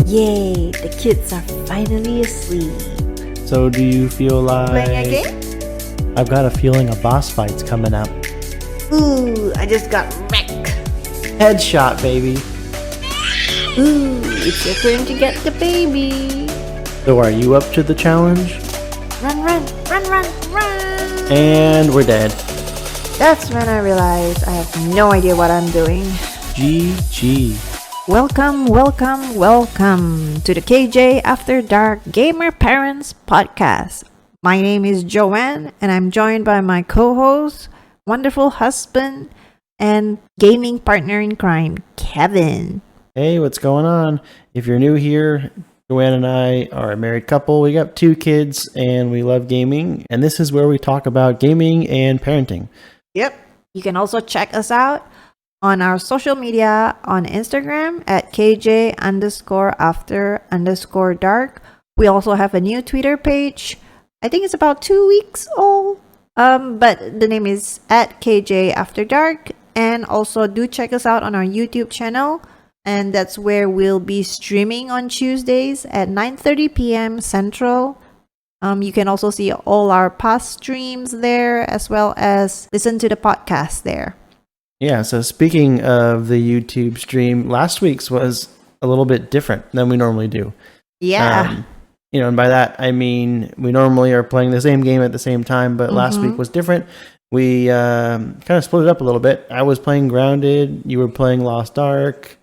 Yay, the kids are finally asleep. So do you feel like... Playing a game? I've got a feeling a boss fight's coming up. Ooh, I just got wrecked. Headshot, baby. Ooh, it's your turn to get the baby. So are you up to the challenge? Run, run, run, run, run. And we're dead. That's when I realized I have no idea what I'm doing. GG. Welcome to the KJ After Dark Gamer Parents Podcast. My name is Joanne, and I'm joined by my co-host, wonderful husband, and gaming partner in crime, Kevin. Hey, what's going on? If you're new here, Joanne and I are a married couple. We got 2 kids, and we love gaming. And this is where we talk about gaming and parenting. Yep. You can also check us out on our social media on Instagram at KJ_after_dark. We also have a new Twitter page. I think it's about 2 weeks old. But the name is at KJ After Dark. And also do check us out on our YouTube channel. And that's where we'll be streaming on Tuesdays at 9:30 p.m. Central. You can also see all our past streams there, as well as listen to the podcast there. Yeah, so speaking of the YouTube stream, last week's was a little bit different than we normally do. Yeah. And by that, I mean, we normally are playing the same game at the same time, but last week was different. We kind of split it up a little bit. I was playing Grounded, you were playing Lost Ark.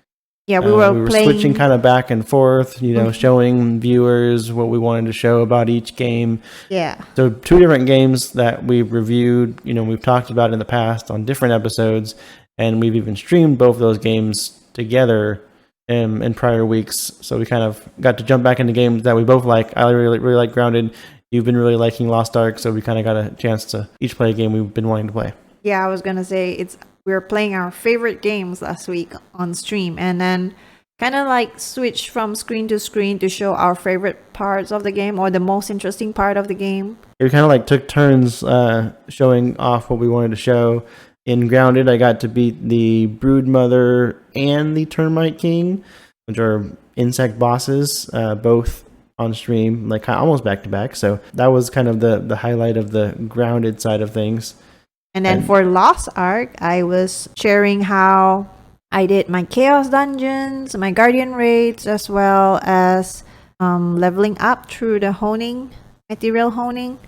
Yeah, we were playing... switching kind of back and forth, showing viewers what we wanted to show about each game. Yeah. So 2 different games that we've reviewed, we've talked about in the past on different episodes, and we've even streamed both of those games together in prior weeks. So we kind of got to jump back into games that we both like. I really like Grounded. You've been really liking Lost Ark, so we kind of got a chance to each play a game we've been wanting to play. Yeah, I was going to say we were playing our favorite games last week on stream, and then kind of like switch from screen to screen to show our favorite parts of the game or the most interesting part of the game. We kind of like took turns showing off what we wanted to show. In Grounded, I got to beat the Broodmother and the Termite King, which are insect bosses, both on stream, like almost back to back. So that was kind of the highlight of the Grounded side of things. And then for Lost Ark, I was sharing how I did my Chaos Dungeons, my Guardian Raids, as well as leveling up through the material honing,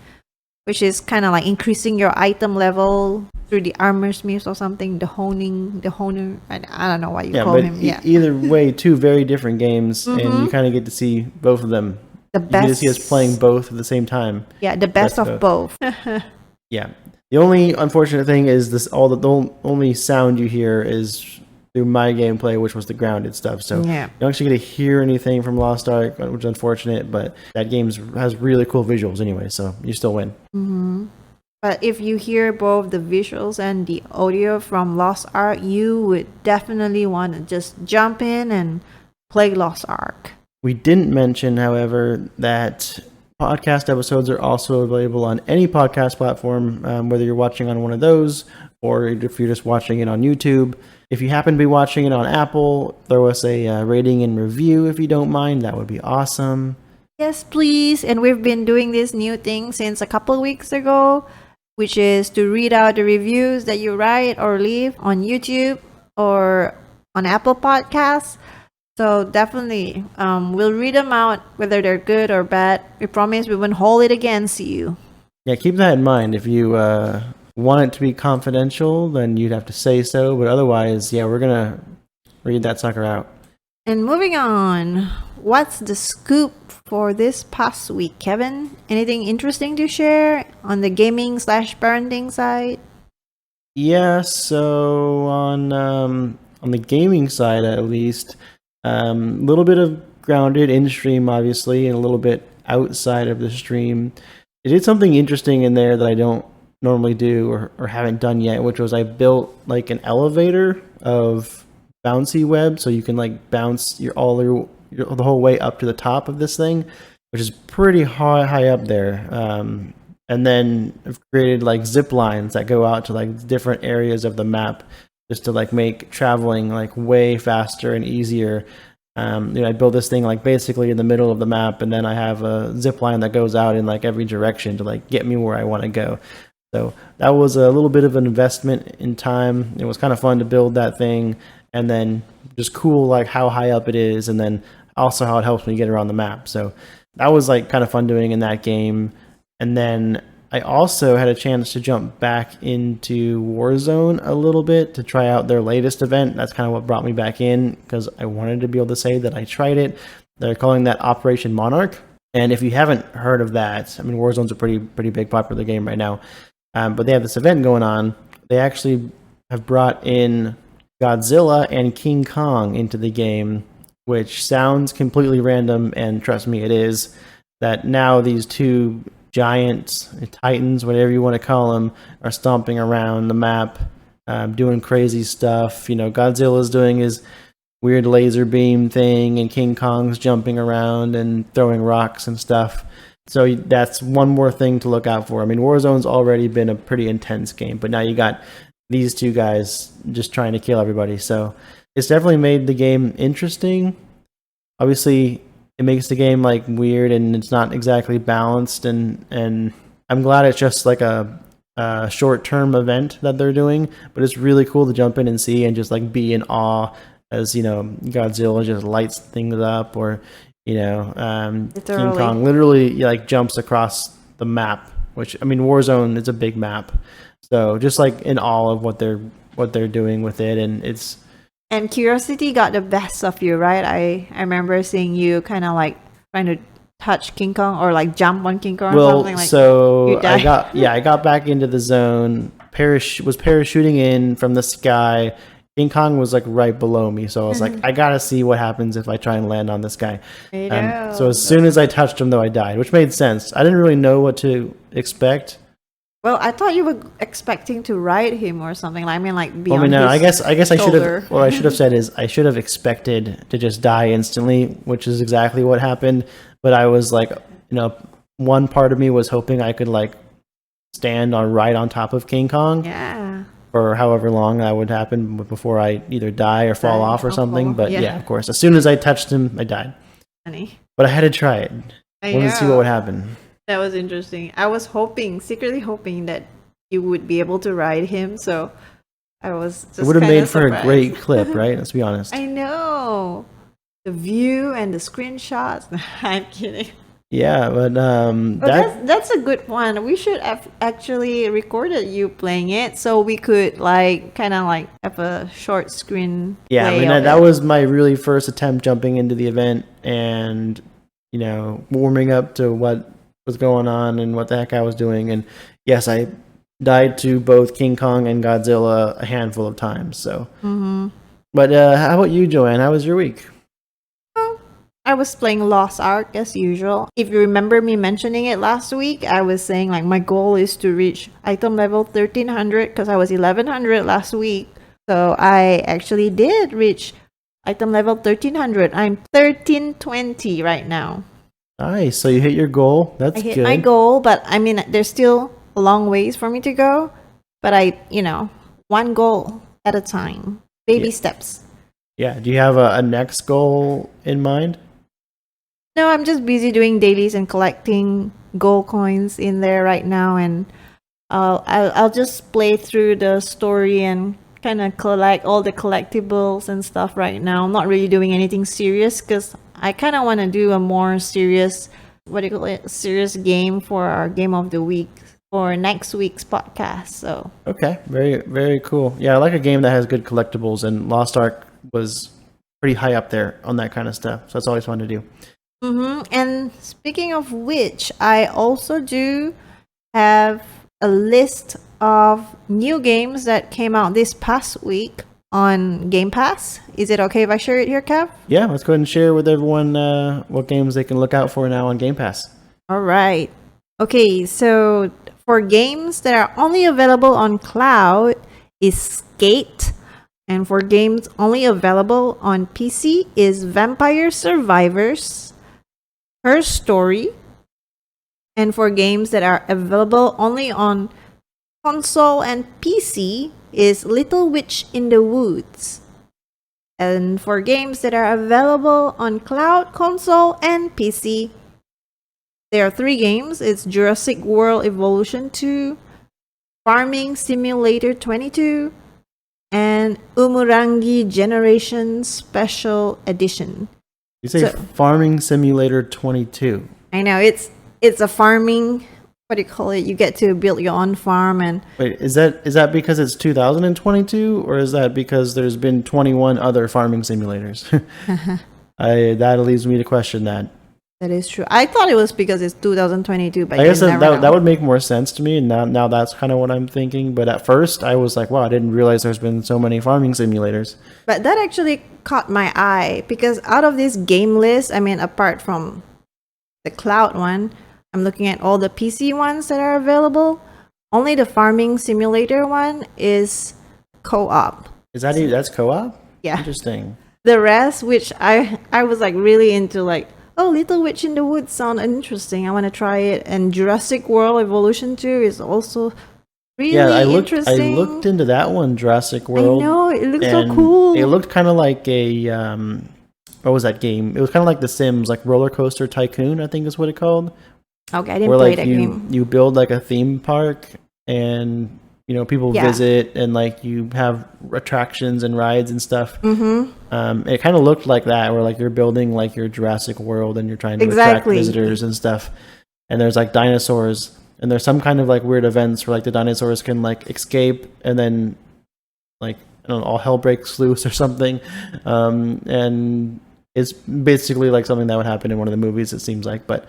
which is kind of like increasing your item level through the armor smiths or something, the honer, I don't know what you call him. Either way, 2 very different games, and you kind of get to see both of them. You get to see us playing both at the same time. Yeah, the best of both. Yeah. The only unfortunate thing is the only sound you hear is through my gameplay, which was the Grounded stuff. So you don't actually get to hear anything from Lost Ark, which is unfortunate, but that game has really cool visuals anyway, so you still win. Mm-hmm. But if you hear both the visuals and the audio from Lost Ark, you would definitely want to just jump in and play Lost Ark. We didn't mention, however, that podcast episodes are also available on any podcast platform, whether you're watching on one of those or if you're just watching it on YouTube. If you happen to be watching it on Apple, throw us a rating and review if you don't mind. That would be awesome. Yes, please. And we've been doing this new thing since a couple of weeks ago, which is to read out the reviews that you write or leave on YouTube or on Apple Podcasts. So definitely, we'll read them out, whether they're good or bad. We promise we won't hold it against you. Yeah, keep that in mind. If you want it to be confidential, then you'd have to say so. But otherwise, we're going to read that sucker out. And moving on, what's the scoop for this past week, Kevin? Anything interesting to share on the gaming/parenting side? Yeah, so on the gaming side, at least, a little bit of Grounded in stream, obviously, and a little bit outside of the stream. I did something interesting in there that I don't normally do or haven't done yet, which was I built like an elevator of bouncy web, so you can like bounce the whole way up to the top of this thing, which is pretty high up there. And then I've created like zip lines that go out to like different areas of the map just to like make traveling like way faster and easier. I build this thing like basically in the middle of the map, and then I have a zip line that goes out in like every direction to like get me where I want to go. So that was a little bit of an investment in time. It was kind of fun to build that thing, and then just cool like how high up it is, and then also how it helps me get around the map. So that was like kind of fun doing in that game. And then I also had a chance to jump back into Warzone a little bit to try out their latest event. That's kind of what brought me back in, because I wanted to be able to say that I tried it. They're calling that Operation Monarch. And if you haven't heard of that, I mean, Warzone's a pretty big popular game right now. But they have this event going on. They actually have brought in Godzilla and King Kong into the game, which sounds completely random, and trust me, it is. That now these two giants, titans, whatever you want to call them, are stomping around the map, doing crazy stuff. Godzilla's doing his weird laser beam thing, and King Kong's jumping around and throwing rocks and stuff. So that's one more thing to look out for. I mean, Warzone's already been a pretty intense game, but now you got these two guys just trying to kill everybody. So it's definitely made the game interesting. Obviously, it makes the game like weird, and it's not exactly balanced, and I'm glad it's just like a short-term event that they're doing, but it's really cool to jump in and see and just like be in awe as Godzilla just lights things up, or King Kong literally like jumps across the map, which, I mean, Warzone is a big map, so just like in awe of what they're doing with it. And curiosity got the best of you, right? I remember seeing you kind of like trying to touch King Kong or like jump on King Kong or something. Like, so I got back into the zone, was parachuting in from the sky. King Kong was like right below me, so I was like, I gotta see what happens if I try and land on this guy. So as soon as I touched him, though, I died, which made sense. I didn't really know what to expect. Well, I thought you were expecting to ride him or something. Like, I mean, like be on his I guess I should shoulder. have. What I should have said is I should have expected to just die instantly, which is exactly what happened. But I was like, one part of me was hoping I could like stand right on top of King Kong. Yeah. For however long that would happen before I either die or fall off or something. But yeah, of course, as soon as I touched him, I died. Funny. But I had to try it. I wanted to see what would happen. That was interesting. I was secretly hoping that you would be able to ride him. So I was just it would have made for surprised. a great clip, right? Let's be honest. I know. The view and the screenshots. I'm kidding. Yeah, but that's a good one. We should have actually recorded you playing it, so we could like kind of like have a short screen. Yeah, I mean that was my really first attempt jumping into the event, and warming up to what was going on and what the heck I was doing. And yes, I died to both King Kong and Godzilla a handful of times. So, But how about you, Joanne? How was your week? I was playing Lost Ark as usual. If you remember me mentioning it last week, I was saying like my goal is to reach item level 1300 because I was 1100 last week. So I actually did reach item level 1300. I'm 1320 right now. Nice. So you hit your goal. That's good. I hit my goal, but I mean, there's still a long ways for me to go. But one goal at a time. Baby steps. Yeah. Do you have a next goal in mind? No, I'm just busy doing dailies and collecting gold coins in there right now, and I'll just play through the story and kind of collect all the collectibles and stuff right now. I'm not really doing anything serious because I kind of want to do a more serious, serious game for our game of the week for next week's podcast. So okay, very very cool. Yeah, I like a game that has good collectibles, and Lost Ark was pretty high up there on that kind of stuff. So it's always fun to do. And speaking of which, I also do have a list of new games that came out this past week on Game Pass. Is it okay if I share it here, Kev? Yeah, let's go ahead and share with everyone what games they can look out for now on Game Pass. All right. Okay, so for games that are only available on cloud is Skate. And for games only available on PC is Vampire Survivors, Her Story. And for games that are available only on console and PC is Little Witch in the Woods. And for games that are available on cloud, console, and PC, there are 3 games. It's Jurassic World Evolution 2, Farming Simulator 22, and Umurangi Generation Special Edition. You say Farming Simulator 22. I know it's a farming. What do you call it? You get to build your own farm and. Wait, is that because it's 2022, or is that because there's been 21 other farming simulators? That leads me to question that. That is true. I thought it was because it's 2022, but I guess that would make more sense to me, and now that's kind of what I'm thinking. But at first, I was like, wow, I didn't realize there's been so many farming simulators. But that actually caught my eye because out of this game list, I mean, apart from the cloud one, I'm looking at all the PC ones that are available. Only the farming simulator one is co-op. That's co-op? Yeah. Interesting. The rest, which I was like really into, like, oh, Little Witch in the Woods sound interesting. I want to try it. And Jurassic World Evolution 2 is also really interesting. I looked into that one, Jurassic World. I know, it looks so cool. It looked kind of like a what was that game? It was kind of like The Sims, like Roller Coaster Tycoon, I think is what it called. Okay, I didn't play that game. You build like a theme park, and people visit, and like you have attractions and rides and stuff. Mm-hmm. It kind of looked like that, where like you're building like your Jurassic World, and you're trying to attract visitors and stuff. And there's like dinosaurs, and there's some kind of like weird events where like the dinosaurs can like escape, and then like I don't know, all hell breaks loose or something. And it's basically like something that would happen in one of the movies, it seems like. But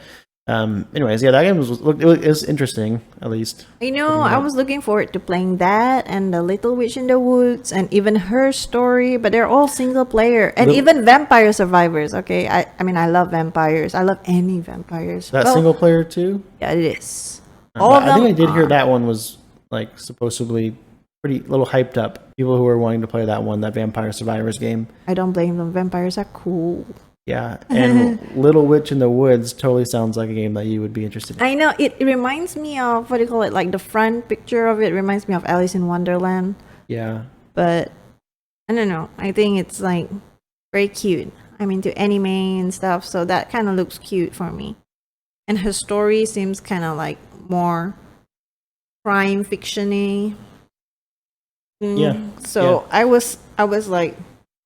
anyways, yeah, that game was interesting, at least. I know, I was looking forward to playing that and the Little Witch in the Woods and even Her Story, but they're all single player. And even Vampire Survivors, okay? I mean, I love vampires. I love any vampires. That single player too? Yeah, it is. I think I did hear that one was like supposedly pretty little hyped up. People who were wanting to play that Vampire Survivors game. I don't blame them. Vampires are cool. Yeah, and Little Witch in the Woods totally sounds like a game that you would be interested in. I know, it reminds me of, what do you call it, like the front picture of it reminds me of Alice in Wonderland. Yeah. But, I don't know, I think it's like very cute. I'm into anime and stuff, so that kind of looks cute for me. And her story seems kind of like more crime fiction-y. Yeah. So yeah. I was like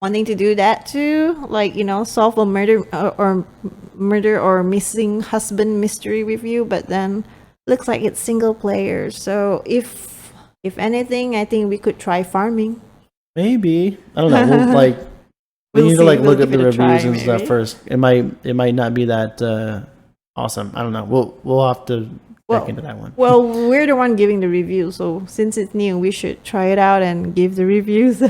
wanting to do that too, like solve a murder or missing husband mystery with you, but then looks like it's single player. So if anything, I think we could try farming. Maybe, I don't know. We need to look at the reviews and stuff first. It might not be that awesome. I don't know. We'll have to check into that one. Well, we're the one giving the review, so since it's new, we should try it out and give the reviews.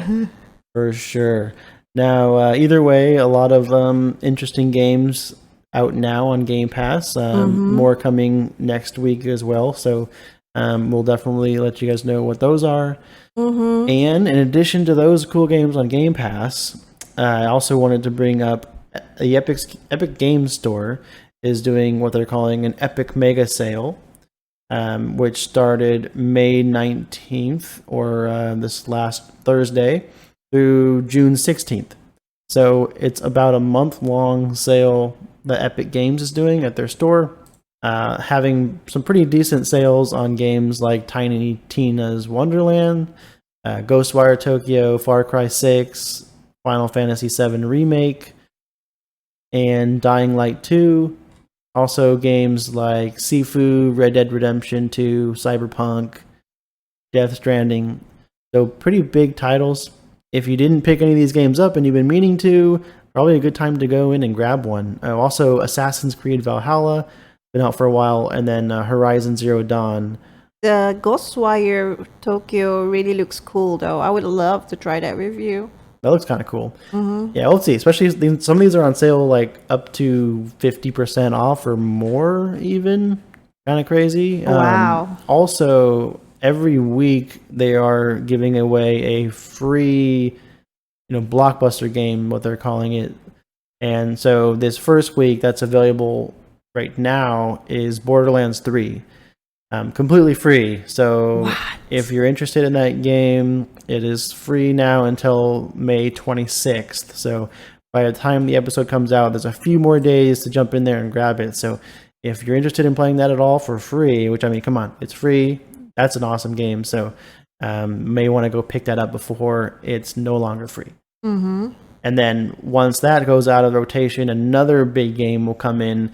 For sure. Now, either way, a lot of interesting games out now on Game Pass. More coming next week as well. So we'll definitely let you guys know what those are. And in addition to those cool games on Game Pass, I also wanted to bring up the Epic Games Store is doing what they're calling an Epic Mega Sale, which started May 19th, or this last Thursday, through June 16th. So it's about a month-long sale that Epic Games is doing at their store, having some pretty decent sales on games like Tiny Tina's Wonderland, Ghostwire Tokyo, Far Cry 6, Final Fantasy VII Remake, and Dying Light 2. Also games like Sifu, Red Dead Redemption 2, Cyberpunk, Death Stranding. So pretty big titles. If you didn't pick any of these games up and you've been meaning to, probably a good time to go in and grab one. Also, Assassin's Creed Valhalla, been out for a while, and then Horizon Zero Dawn. The Ghostwire Tokyo really looks cool, though. I would love to try that review. That looks kind of cool. Yeah, let's see. Especially some of these are on sale like up to 50% off or more even. Kind of crazy. Wow. Also, every week they are giving away a free, blockbuster game, what they're calling it. And so this first week that's available right now is Borderlands 3. completely free. So What? if you're interested in that game, it is free now until May 26th. So by the time the episode comes out, there's a few more days to jump in there and grab it. So if you're interested in playing that at all for free, which I mean, come on, it's free. That's an awesome game. So may want to go pick that up before it's no longer free. Mm-hmm. And then once that goes out of rotation, another big game will come in,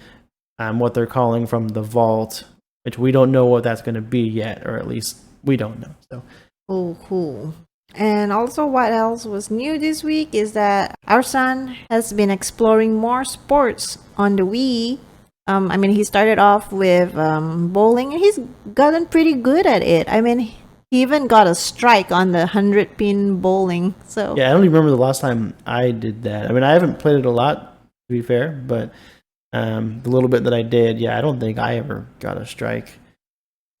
what they're calling from the vault, which we don't know what that's going to be yet, or at least we don't know. So, Oh, cool. And also, what else was new this week is that our son has been exploring more sports on the Wii. I mean, he started off with bowling, and he's gotten pretty good at it. I mean, he even got a strike on the 100-pin bowling. So yeah, I don't even remember the last time I did that. I mean, I haven't played it a lot, to be fair, but the little bit that I did, yeah, I don't think I ever got a strike.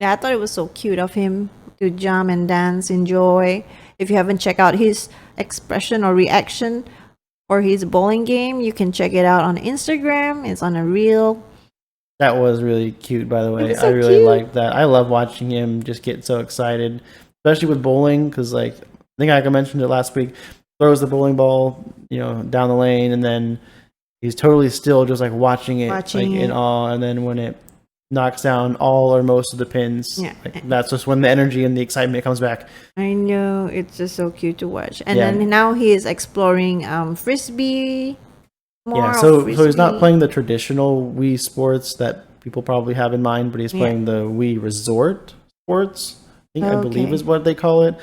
yeah, I thought it was so cute of him to jump and dance, enjoy. If you haven't checked out his expression or reaction or his bowling game, you can check it out on Instagram. It's on a reel. That was really cute, by the way. was so I really cute. liked that. I love watching him just get so excited, especially with bowling, because like I think I mentioned it last week. Throws the bowling ball, down the lane, and then he's totally still, just like watching it, Watching like in it. awe. And then when it knocks down all or most of the pins, Yeah. that's just when the energy and the excitement comes back. I know, it's just so cute to watch. And Yeah. then now he is exploring frisbee. More Yeah, of so he's not frisbee. playing the traditional Wii sports that people probably have in mind, but he's Yeah. playing the Wii Resort sports. I believe Okay. is what they call it.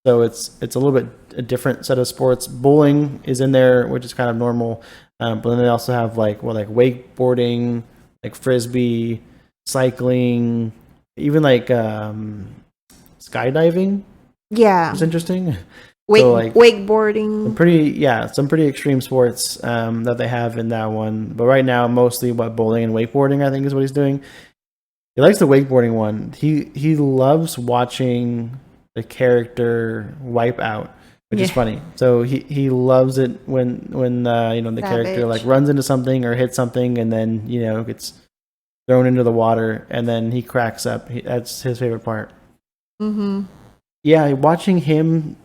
So it's a little bit a different set of sports. Bowling is in there, which is kind of normal, but then they also have like wakeboarding, like frisbee, cycling, even like skydiving. Yeah. It's interesting. Wake, So, like, wakeboarding. some pretty extreme sports that they have in that one. But right now, mostly bowling and wakeboarding, I think, is what he's doing. He likes the wakeboarding one. He loves watching the character wipe out, which is Yeah. funny. So he loves it when the character like Savage. runs into something or hits something and then gets thrown into the water and then he cracks up. That's his favorite part. Mm-hmm. Yeah, watching him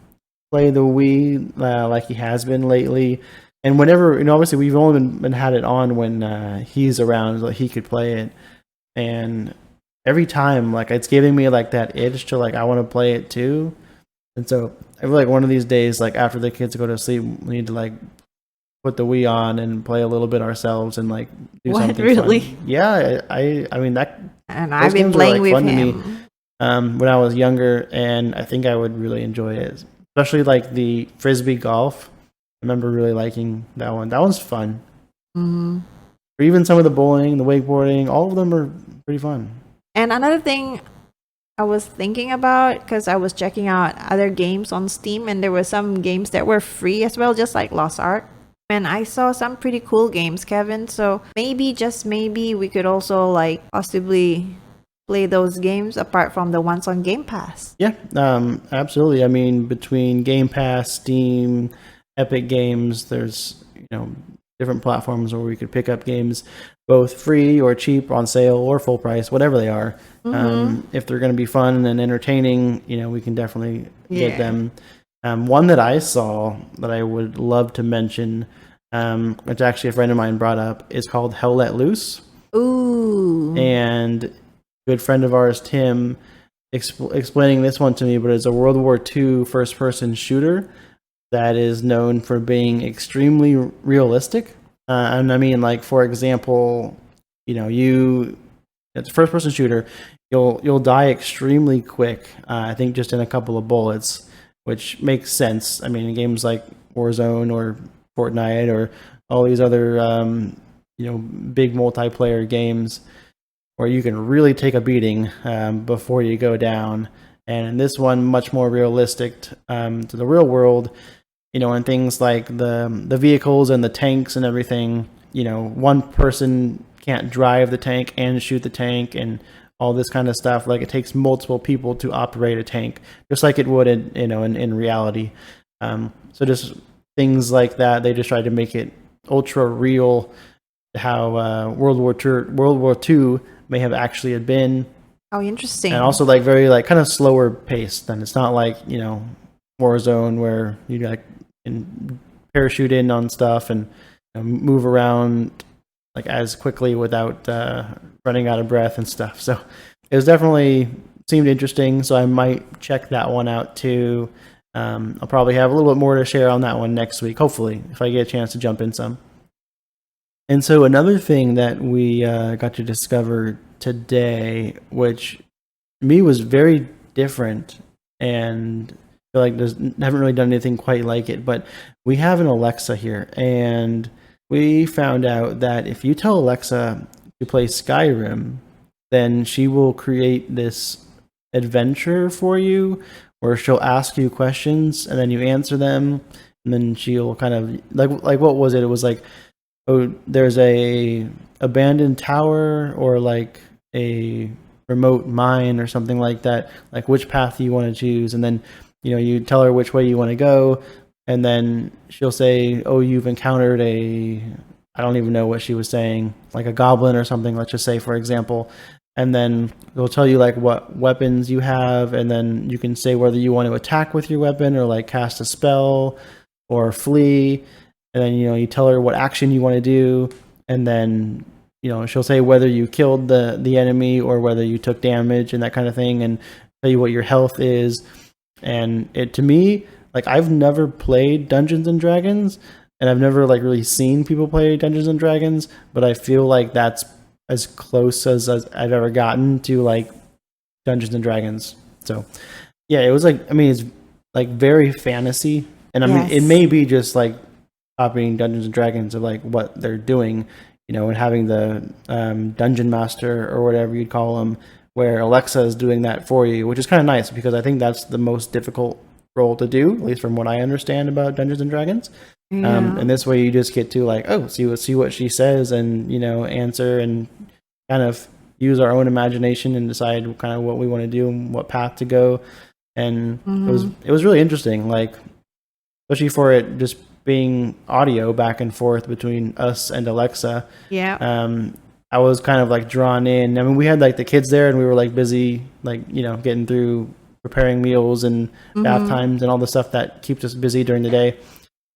play the Wii like he has been lately, and whenever obviously we've only been had it on when he's around, so he could play it, and every time like it's giving me like that itch to like I want to play it too, and so I feel like one of these days, like after the kids go to sleep, we need to like put the Wii on and play a little bit ourselves and like do What, something really? fun. Yeah, I mean that And those I've been games were, playing like, with fun to me. him. When I was younger, and I think I would really enjoy it, especially like the frisbee golf. I remember really liking that one. That one's fun. Mm-hmm. Or even some of the bowling, the wakeboarding, all of them are pretty fun. And another thing I was thinking about, because I was checking out other games on Steam, and there were some games that were free as well, just like Lost Ark. And I saw some pretty cool games, Kevin. So maybe, just maybe, we could also like possibly play those games apart from the ones on Game Pass. Yeah, absolutely. I mean, between Game Pass, Steam, Epic Games, there's different platforms where we could pick up games, both free or cheap, on sale or full price, whatever they are. If they're going to be fun and entertaining, we can definitely get Yeah. them. One that I saw that I would love to mention, which actually a friend of mine brought up, is called Hell Let Loose. Ooh. And a good friend of ours, Tim, explaining this one to me, but it's a World War II first-person shooter that is known for being extremely realistic. And I mean, like, for example, it's a first-person shooter. You'll die extremely quick. I think just in a couple of bullets, which makes sense. I mean, in games like Warzone or Fortnite or all these other big multiplayer games where you can really take a beating before you go down. And in this one, much more realistic to the real world, and things like the vehicles and the tanks and everything. One person can't drive the tank and shoot the tank and all this kind of stuff. Like, it takes multiple people to operate a tank, just like it would in reality. So just things like that. They just tried to make it ultra real, how World War II may have actually been. Oh, interesting. and also like very like kind of slower paced. And it's not like Warzone where you like can parachute in on stuff and move around like as quickly without running out of breath and stuff. So it was definitely seemed interesting. So I might check that one out too. I'll probably have a little bit more to share on that one next week, hopefully, if I get a chance to jump in some. And so another thing that we got to discover today, which to me was very different, and I feel like haven't really done anything quite like it, but we have an Alexa here, and we found out that if you tell Alexa to play Skyrim, then she will create this adventure for you where she'll ask you questions and then you answer them, and then she'll kind of like what was it? It was like, oh, there's a abandoned tower or like a remote mine or something like that. Like which path do you want to choose? And then you tell her which way you want to go, and then she'll say, oh, you've encountered I don't even know what she was saying, like a goblin or something, let's just say, for example. And then it'll tell you like what weapons you have, and then you can say whether you want to attack with your weapon or like cast a spell or flee. And then you tell her what action you want to do, and then she'll say whether you killed the enemy or whether you took damage and that kind of thing, and tell you what your health is. And it, to me, like, I've never played Dungeons and Dragons, and I've never like really seen people play Dungeons and Dragons, but I feel like that's as close as I've ever gotten to like Dungeons and Dragons. So yeah, it was like, I mean, it's like very fantasy, and I mean, it may be just like copying Dungeons and Dragons of like what they're doing, and having the dungeon master or whatever you'd call them, where Alexa is doing that for you, which is kind of nice because I think that's the most difficult role to do, at least from what I understand about Dungeons and Dragons. And this way you just get to like, see what she says, and answer and kind of use our own imagination and decide kind of what we want to do and what path to go. And it was really interesting, like especially for it just being audio back and forth between us and Alexa. I was kind of like drawn in. I mean, we had like the kids there, and we were like busy, like getting through preparing meals and bath times and all the stuff that keeps us busy during the day.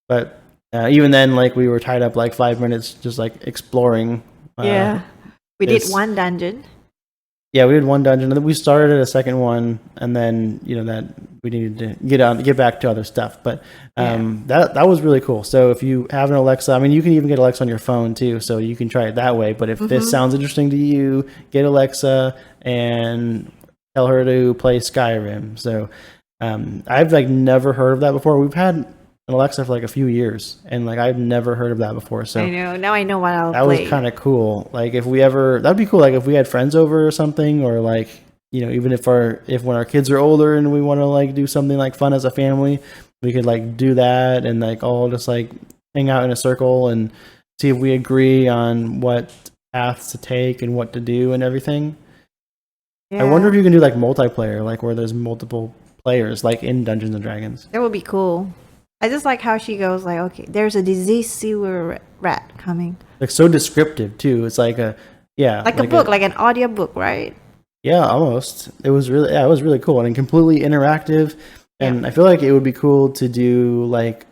But even then, like, we were tied up like 5 minutes just like exploring. We did one dungeon. Yeah, we did one dungeon, and then we started a second one, and then that we needed to get back to other stuff. But that was really cool. So if you have an Alexa, I mean, you can even get Alexa on your phone too, so you can try it that way. But if this sounds interesting to you, get Alexa and tell her to play Skyrim. So I've like never heard of that before. We've had an Alexa for like a few years, and like I've never heard of that before. So I know, now I know what I'll play. That was kind of cool. Like if we ever, that'd be cool. Like if we had friends over or something, or like even if when our kids are older and we want to like do something like fun as a family, we could like do that and like all just like hang out in a circle and see if we agree on what paths to take and what to do and everything. I wonder if you can do like multiplayer, like where there's multiple players, like in Dungeons and Dragons. That would be cool. I just like how she goes like, okay, there's a diseased sewer rat coming. Like so descriptive too. It's like a book, like an audio book, right? Yeah, almost. It was really cool and completely interactive. And I feel like it would be cool to do like.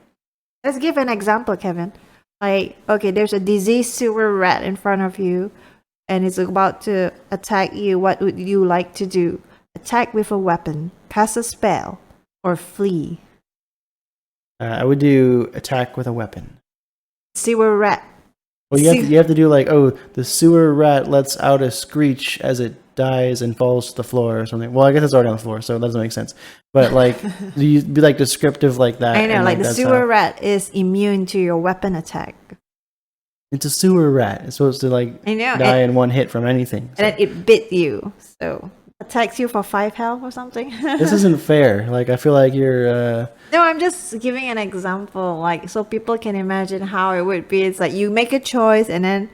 Let's give an example, Kevin. Like, okay, there's a diseased sewer rat in front of you, and it's about to attack you. What would you like to do? Attack with a weapon, cast a spell, or flee? I would do attack with a weapon. Sewer rat. Well, you have to do like, oh, the sewer rat lets out a screech as it dies and falls to the floor or something. Well, I guess it's already on the floor, so it doesn't make sense. But like, you be like descriptive like that. I know, like the sewer rat is immune to your weapon attack. It's a sewer rat. It's supposed to like die in one hit from anything. So. And then it bit you, so attacks you for 5 health or something. This isn't fair. Like I feel like you're. No, I'm just giving an example, like so people can imagine how it would be. It's like you make a choice, and then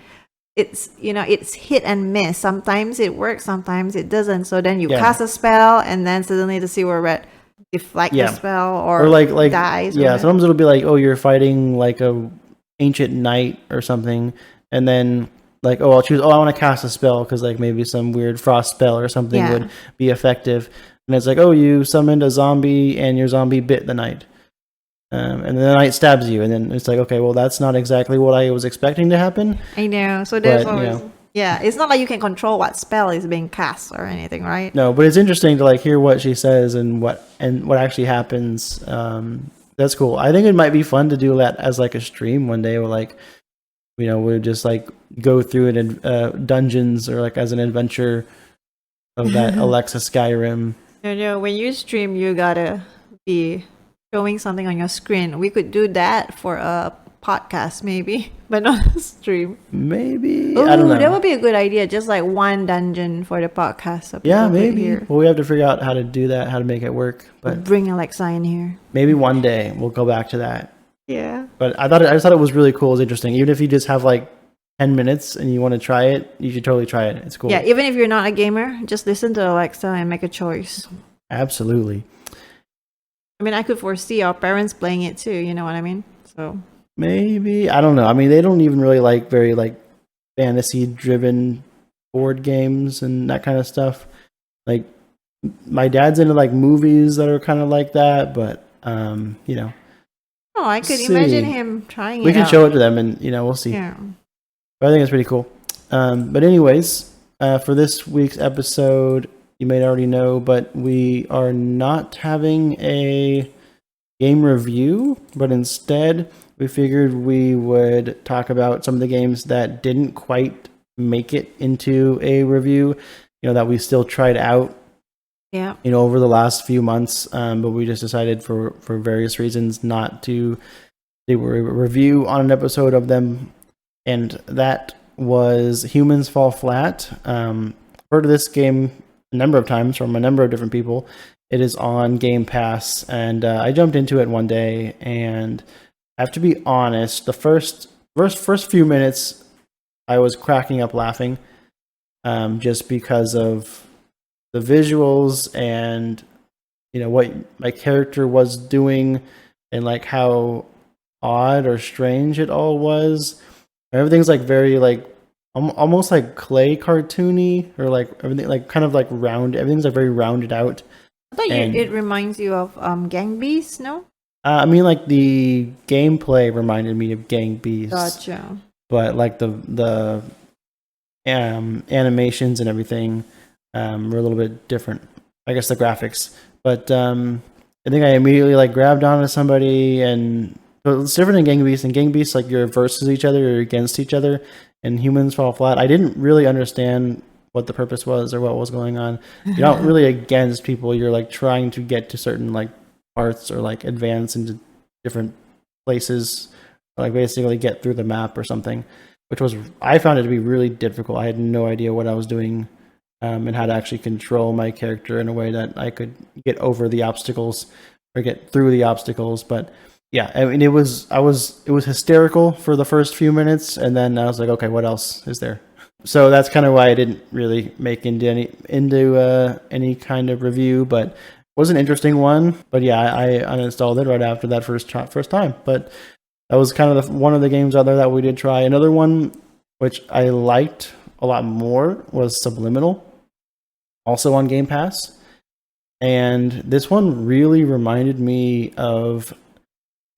it's it's hit and miss. Sometimes it works, sometimes it doesn't. So then you cast a spell, and then suddenly the sewer rat deflect the spell or like dies. Yeah, sometimes it'll be like, oh, you're fighting like a ancient knight or something, and then like, oh, I'll choose, oh, I want to cast a spell because like maybe some weird frost spell or something Yeah. would be effective. And it's like, oh, you summoned a zombie and your zombie bit the knight. And then the knight stabs you. And then it's like, okay, well, that's not exactly what I was expecting to happen. I know. So there's But, always yeah. It's not like you can control what spell is being cast or anything, right? No, but it's interesting to like hear what she says and what actually happens. That's cool. I think it might be fun to do that as like a stream one day, or like, you know, we'll just like go through it in dungeons or like as an adventure of that Alexa Skyrim. No. When you stream, you gotta be showing something on your screen. We could do that for a podcast, maybe, but not a stream. Maybe. Ooh, I don't know. that would be a good idea. Just like one dungeon for the podcast. So Yeah, people could maybe. hear. Well, we have to figure out how to do that, how to make it work. But Bring Alexa in here. maybe one day we'll go back to that. Yeah. But I just thought it was really cool. It's interesting. Even if you just have like 10 minutes and you want to try it, you should totally try it. It's cool. Yeah, even if you're not a gamer, just listen to Alexa and make a choice. Absolutely. I mean, I could foresee our parents playing it too, you know what I mean? So Maybe. I don't know. I mean, they don't even really like very like fantasy driven board games and that kind of stuff. Like my dad's into like movies that are kind of like that, but you know, oh, I could See. imagine him trying it we can out. show it to them and you know, we'll see. Yeah. But I think it's pretty cool. But anyways, for this week's episode, you may already know, but we are not having a game review, but instead we figured we would talk about some of the games that didn't quite make it into a review, you know, that we still tried out, Yeah. you know, over the last few months. But we just decided for various reasons not to do a review on an episode of them. And that was Humans Fall Flat. Heard of this game a number of times from a number of different people. It is on Game Pass, and I jumped into it one day, and I have to be honest, the first few minutes, I was cracking up laughing, just because of the visuals and you know what my character was doing, and like how odd or strange it all was. Everything's like very like almost like clay cartoony, or like everything like kind of like round. Everything's like very rounded out. I thought And- it reminds you of Gang Beasts, no? I mean, like the gameplay reminded me of Gang Beasts, Gotcha. but like the animations and everything were a little bit different. I guess the graphics, but I think I immediately like grabbed onto somebody, and so it's different in Gang Beasts. In Gang Beasts, like you're versus each other or against each other, and Humans Fall Flat. I didn't really understand what the purpose was or what was going on. You're not really against people. You're like trying to get to certain like parts or like advance into different places, like basically get through the map or something, which was, I found it to be really difficult. I had no idea what I was doing, and how to actually control my character in a way that I could get over the obstacles or get through the obstacles. But yeah, I mean, it was hysterical for the first few minutes, and then I was like, okay, what else is there? So that's kind of why I didn't really make into any kind of review, but it was an interesting one. But yeah, I uninstalled it right after that first time. But that was kind of one of the games out there that we did try. Another one which I liked a lot more was Subliminal, also on Game Pass. And this one really reminded me of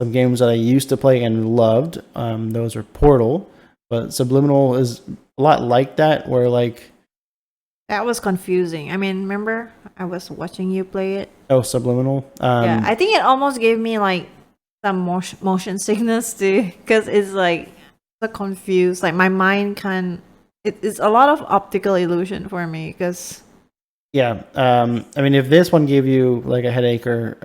some games that I used to play and loved. Those are Portal, but Subliminal is a lot like that, where like, That was confusing. I mean, remember I was watching you play it? oh, Subliminal. Yeah, I think it almost gave me like some motion sickness too, because it's like so confused. Like my mind it's a lot of optical illusion for me, because Yeah. I mean, if this one gave you like a headache or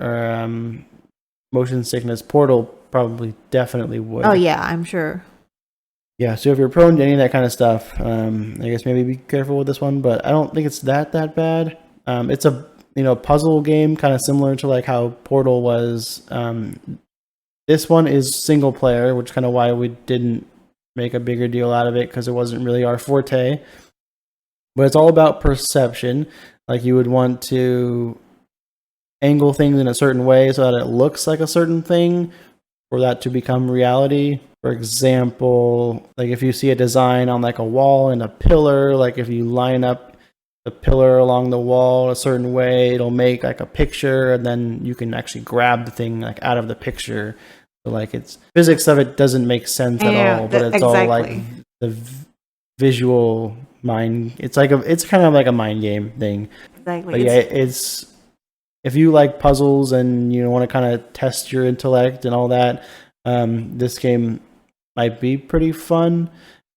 motion sickness, Portal probably definitely would. oh yeah, I'm sure. Yeah. So if you're prone to any of that kind of stuff, I guess maybe be careful with this one. But I don't think it's that bad. It's a puzzle game, kind of similar to like how Portal was. This one is single player, which is kind of why we didn't make a bigger deal out of it, because it wasn't really our forte. But it's all about perception. Like you would want to angle things in a certain way so that it looks like a certain thing for that to become reality. For example, like if you see a design on like a wall and a pillar, like if you line up the pillar along the wall a certain way, it'll make like a picture, and then you can actually grab the thing like out of the picture. So like it's physics of it doesn't make sense at all, but it's all like the visual mind. It's kind of like a mind game thing. Exactly. But yeah, it's if you like puzzles and you want to kind of test your intellect and all that, this game might be pretty fun.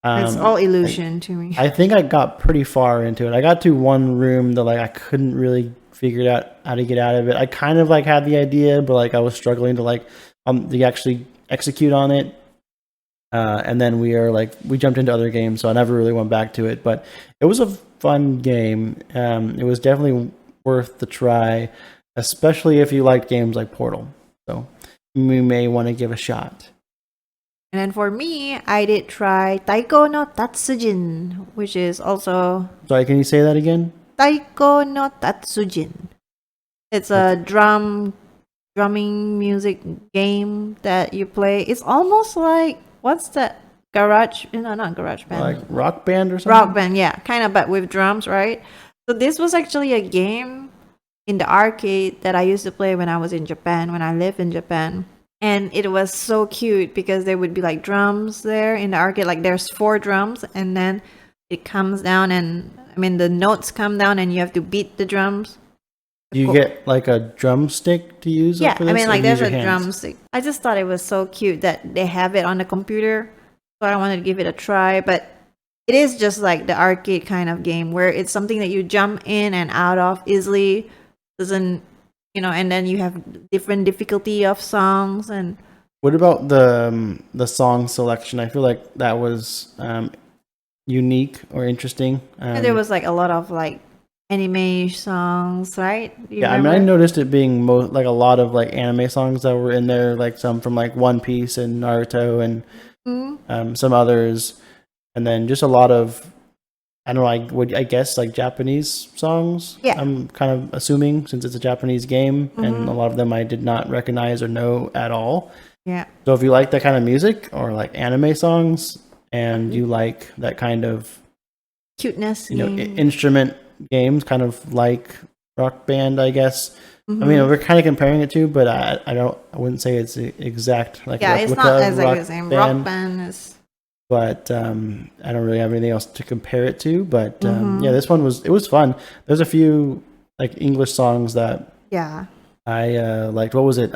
It's all illusion to me. I think I got pretty far into it. I got to one room that like I couldn't really figure out how to get out of it. I kind of like had the idea, but like I was struggling to actually execute on it. And then we jumped into other games, so I never really went back to it. But it was a fun game. It was definitely worth the try, especially if you liked games like Portal. So we may want to give a shot. And then for me, I did try Taiko no Tatsujin, which is also... Sorry, can you say that again? Taiko no Tatsujin. It's a drumming music game that you play. It's almost like, what's that? Not garage band. Like Rock Band or something? Rock band, yeah. Kind of, but with drums, right? So this was actually a game in the arcade that I used to play when I was in Japan, when I lived in Japan. And it was so cute because there would be like drums there in the arcade. Like there's 4 drums, and then it comes down, and the notes come down, and you have to beat the drums. You get like a drumstick to use? Yeah, for this, there's a drumstick. I just thought it was so cute that they have it on the computer. So I wanted to give it a try, but it is just like the arcade kind of game where it's something that you jump in and out of easily. Doesn't, and then you have different difficulty of songs. And what about the song selection? I feel like that was unique or interesting. There was like a lot of like anime songs, right? I noticed it being like a lot of like anime songs that were in there, like some from like One Piece and Naruto and some others, and then just a lot of, I don't know, I guess like Japanese songs. Yeah. I'm kind of assuming since it's a Japanese game, and a lot of them I did not recognize or know at all. Yeah. So if you like that kind of music or like anime songs, and you like that kind of cuteness, instrument games, kind of like Rock Band, I guess. We're kind of comparing it to, but I wouldn't say it's exact. Like it's not exactly the same. Rock Band is. But I don't really have anything else to compare it to. But this one was fun. There's a few like English songs that I liked. What was it?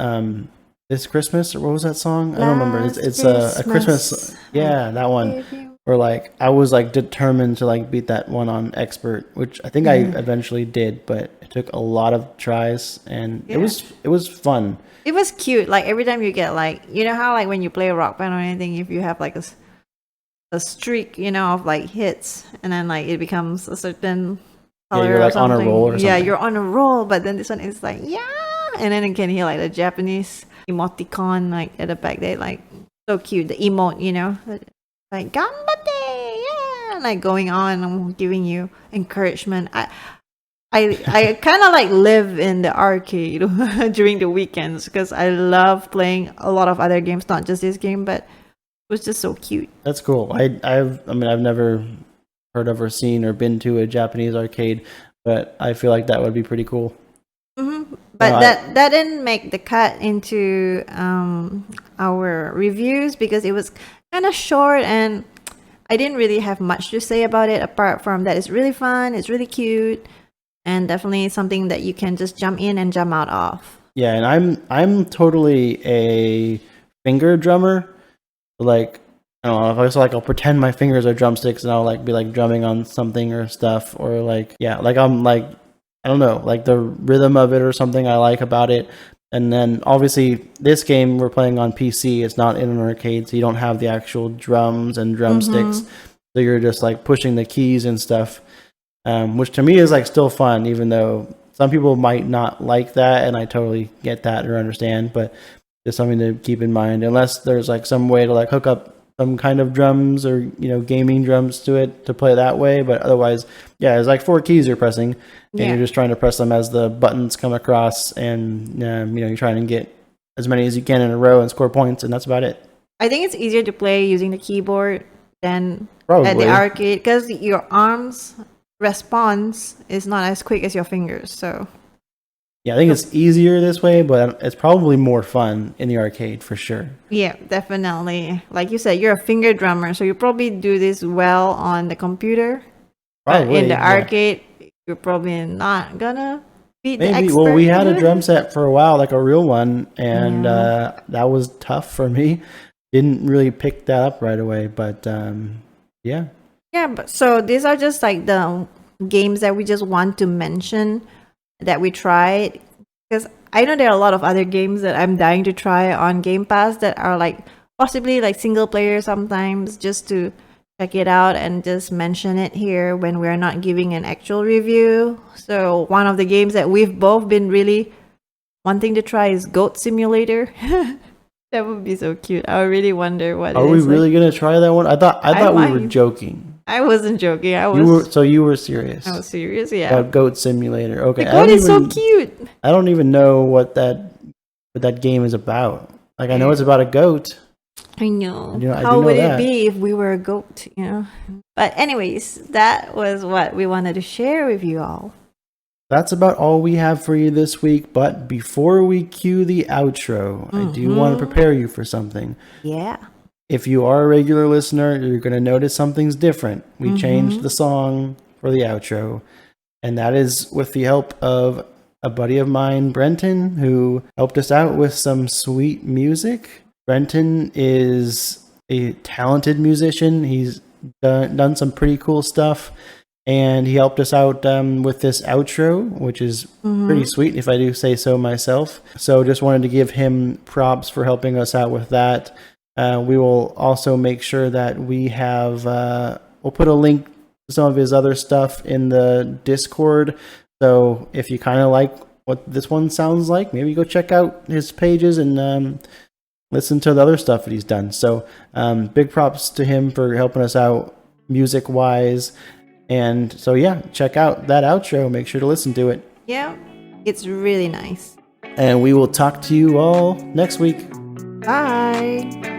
This Christmas, or what was that song? I don't remember. It's a Christmas. Yeah, that one. Or like I was like determined to like beat that one on expert, which I think I eventually did, but it took a lot of tries, and it was fun. It was cute. Like every time you get like, how like when you play a Rock Band or anything, if you have like a streak, of like hits, and then like it becomes a certain color, you're like or something. On a roll or something. Yeah, you're on a roll, but then this one is like and then you can hear like the Japanese emoticon like at the back there, like so cute, the emote, like ganbate, yeah, like going on and giving you encouragement. I kind of like live in the arcade during the weekends because I love playing a lot of other games, not just this game, but it was just so cute. That's cool. I've never heard of or seen or been to a Japanese arcade, but I feel like that would be pretty cool. But that didn't make the cut into our reviews because it was kind of short, and I didn't really have much to say about it apart from that it's really fun, it's really cute, and definitely something that you can just jump in and jump out of. Yeah, and I'm totally a finger drummer. Like, I don't know, if I was like, I'll pretend my fingers are drumsticks and I'll like be like drumming on something or stuff, or like, like I'm like, I don't know, like the rhythm of it or something I like about it. And then obviously this game we're playing on PC, it's not in an arcade, so you don't have the actual drums and drumsticks. So you're just like pushing the keys and stuff, which to me is like still fun, even though some people might not like that, and I totally get that or understand, but it's something to keep in mind, unless there's like some way to like hook up some kind of drums or gaming drums to it to play that way. But otherwise, it's like 4 keys you're pressing, and you're just trying to press them as the buttons come across, and you're trying to get as many as you can in a row and score points, and that's about it. I think it's easier to play using the keyboard than at Probably. the arcade because your arms response is not as quick as your fingers. So Yeah, I think it's easier this way, but it's probably more fun in the arcade for sure. yeah, definitely. Like you said, you're a finger drummer, so you probably do this well on the computer. But Probably in the yeah. arcade, you're probably not gonna beat the Maybe. expert. Well, we had a drum set for a while, like a real one, and Yeah. that was tough for me. Didn't really pick that up right away, but yeah. Yeah, but so these are just like the games that we just want to mention that we tried because I know there are a lot of other games that I'm dying to try on Game Pass that are like possibly like single player sometimes just to check it out and just mention it here when we're not giving an actual review. So one of the games that we've both been really wanting to try is Goat Simulator. That would be so cute. I really wonder what Are it we is like. really gonna try that one? I thought we were might. joking. I wasn't joking. You were serious I was serious. Yeah. about Goat Simulator. Okay, The goat is so cute. I don't even know what that game is about. Like I know it's about a goat. I know. I do How know would that. it be if we were a goat, you know? But anyways, that was what we wanted to share with you all. That's about all we have for you this week. But before we cue the outro, I do want to prepare you for something. Yeah. If you are a regular listener, you're going to notice something's different. We changed the song for the outro, and that is with the help of a buddy of mine, Brenton, who helped us out with some sweet music. Brenton is a talented musician. He's done some pretty cool stuff, and he helped us out with this outro, which is pretty sweet, if I do say so myself. So just wanted to give him props for helping us out with that. We will also make sure that we have, we'll put a link to some of his other stuff in the Discord. So if you kind of like what this one sounds like, maybe go check out his pages and listen to the other stuff that he's done. So big props to him for helping us out music wise. And so, yeah, check out that outro. Make sure to listen to it. Yeah. It's really nice. And we will talk to you all next week. Bye.